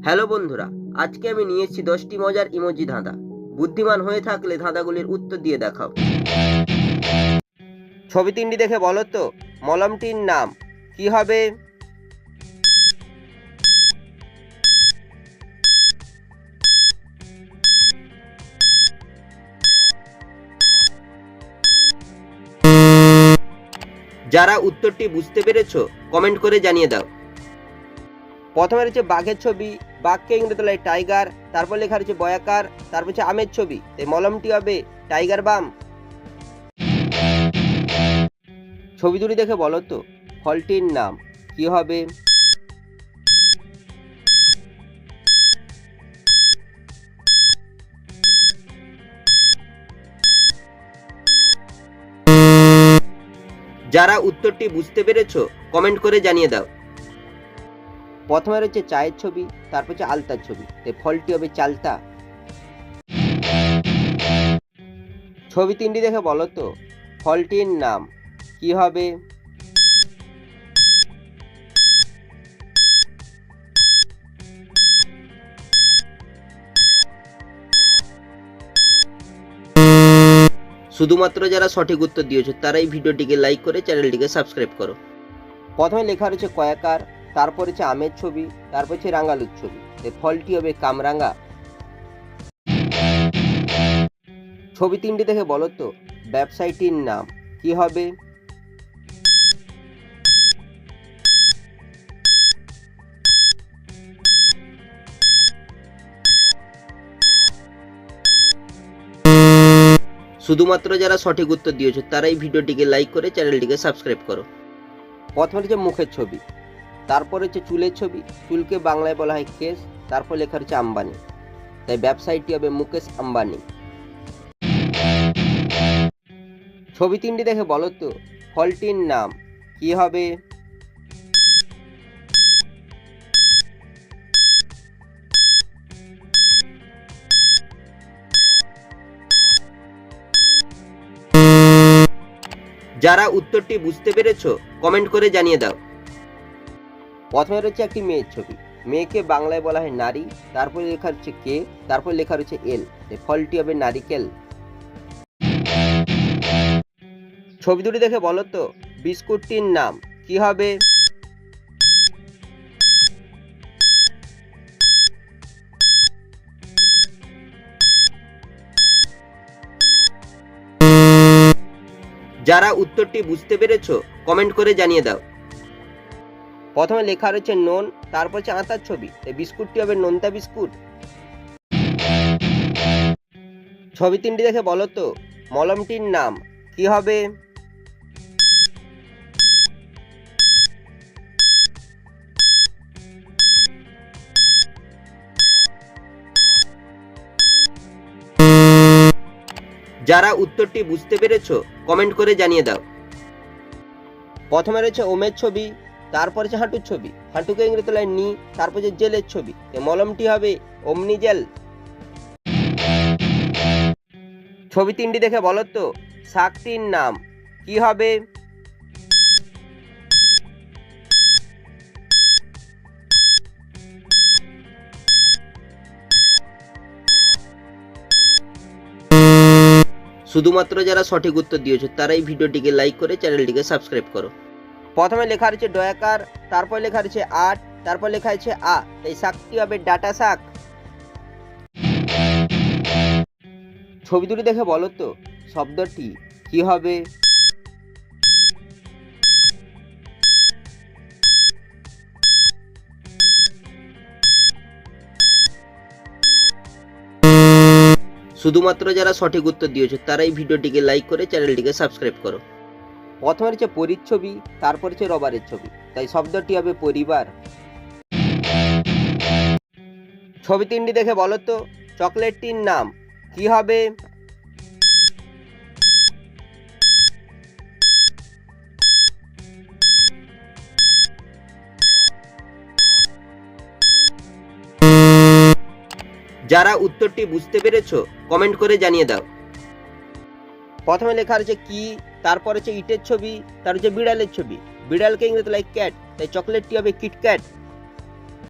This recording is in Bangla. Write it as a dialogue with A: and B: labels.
A: হ্যালো বন্ধুরা, আজকে আমি নিয়ে এসেছি 10টি মজার ইমোজি ধাঁধা। বুদ্ধিমান হয়ে থাকলে ধাঁধাগুলির উত্তর দিয়ে দেখাও। ছবি তিনটি দেখে বলো তো মলমটির নাম কি হবে? যারা উত্তরটি বুঝতে পেরেছো কমেন্ট করে জানিয়ে দাও। প্রথমে রয়েছে বাঘের ছবি, বাঘকে ইংরেজি টাইগার, তারপর লেখা রয়েছে বয়াকার, তারপর হচ্ছে আমের ছবি, তাই মলমটি হবে টাইগার বাম। ছবি দুটি দেখে বলো তো ফলটির নাম কি হবে? যারা উত্তরটি বুঝতে পেরেছো কমেন্ট করে জানিয়ে দাও। প্রথমে রয়েছে চায়ের ছবি, তারপর হচ্ছে আলতার ছবি, তাই ফলটি হবে চালতা। ছবি তিনটি দেখে বলো তো ফলটির নাম কি হবে? শুধুমাত্র যারা সঠিক উত্তর দিয়েছো তারাই ভিডিওটিকে লাইক করে চ্যানেলটিকে সাবস্ক্রাইব করো। প্রথমে লেখা রয়েছে কয়াকার, তারপর হচ্ছে আমের ছবি, তারপর হচ্ছে রাঙালুর ছবি, তাই ফলটি হবে কামরাঙা। ছবি তিনটি দেখে বলো তো ব্যবসায়ীটির নাম কি হবে? শুধুমাত্র যারা সঠিক উত্তর দিয়েছো তারাই ভিডিওটিকে লাইক করে চ্যানেলটিকে সাবস্ক্রাইব করো। প্রথমে হচ্ছে মুখের ছবি, তারপর হচ্ছে চুলের ছবি, চুলকে বাংলায় বলা হয় কেস, তারপর লেখা রয়েছে আম্বানি, তাই ব্যবসায়ীটি হবে মুকেশ আম্বানি। ছবি তিনটি দেখে বলো তো ফলটির নাম কি হবে? যারা উত্তরটি বুঝতে পেরেছো কমেন্ট করে জানিয়ে দাও। প্রথমে রয়েছে একটি মেয়ের ছবি, মেয়েকে বাংলায় বলা হয় নারী, তারপর লেখা রয়েছে কে, তারপর লেখা রয়েছে এল, ফলটি হবে নারিকেল। ছবি দুটি দেখে বলো তো বিস্কুটটির নাম কি হবে? যারা উত্তরটি বুঝতে পেরেছো কমেন্ট করে জানিয়ে দাও। প্রথমে লেখা রয়েছে নুন, তারপর হচ্ছে আটার ছবি, তাই বিস্কুটটি হবে নোনতা বিস্কুট। ছবি তিনটি দেখে বলো তো মলমটির নাম কি হবে? যারা উত্তরটি বুঝতে পেরেছো কমেন্ট করে জানিয়ে দাও। প্রথমে রয়েছে ওমের ছবি, তারপর হচ্ছে হাঁটুর ছবি, হাঁটুকে ইংরেজি নি, তারপর হচ্ছে জেলের ছবি, মলমটি হবে ওমনি জেল। ছবি তিনটি দেখে বলো তো শাকটির নাম কি হবে? শুধুমাত্র যারা সঠিক উত্তর দিয়েছো তারাই ভিডিওটিকে লাইক করে চ্যানেলটিকে সাবস্ক্রাইব করো। প্রথমে লেখা রয়েছে ডয়াকার, তারপর লেখা রয়েছে আট, তারপর লেখা রয়েছে আ, এই শাকটি হবে ডাটা শাক। ছবি দুটি দেখে বলো তো শব্দটি কি হবে? শুধুমাত্র যারা সঠিক উত্তর দিয়েছো তারাই ভিডিওটিকে লাইক করে চ্যানেলটিকে সাবস্ক্রাইব করো। প্রথমে রয়েছে পরীর ছবি, তারপর হচ্ছে রবারের ছবি, তাই শব্দটি হবে পরিবার। ছবি তিনটি দেখে বলো তো চকলেটটির নাম কি হবে? যারা উত্তরটি বুঝতে পেরেছো কমেন্ট করে জানিয়ে দাও। প্রথমে লেখা রয়েছে কি, তারপর হচ্ছে ইটের ছবি, তার হচ্ছে বিড়ালের ছবি, বিড়ালকে ইংরেজি ক্যাট, তাই চকলেটটি হবে কিটক্যাট।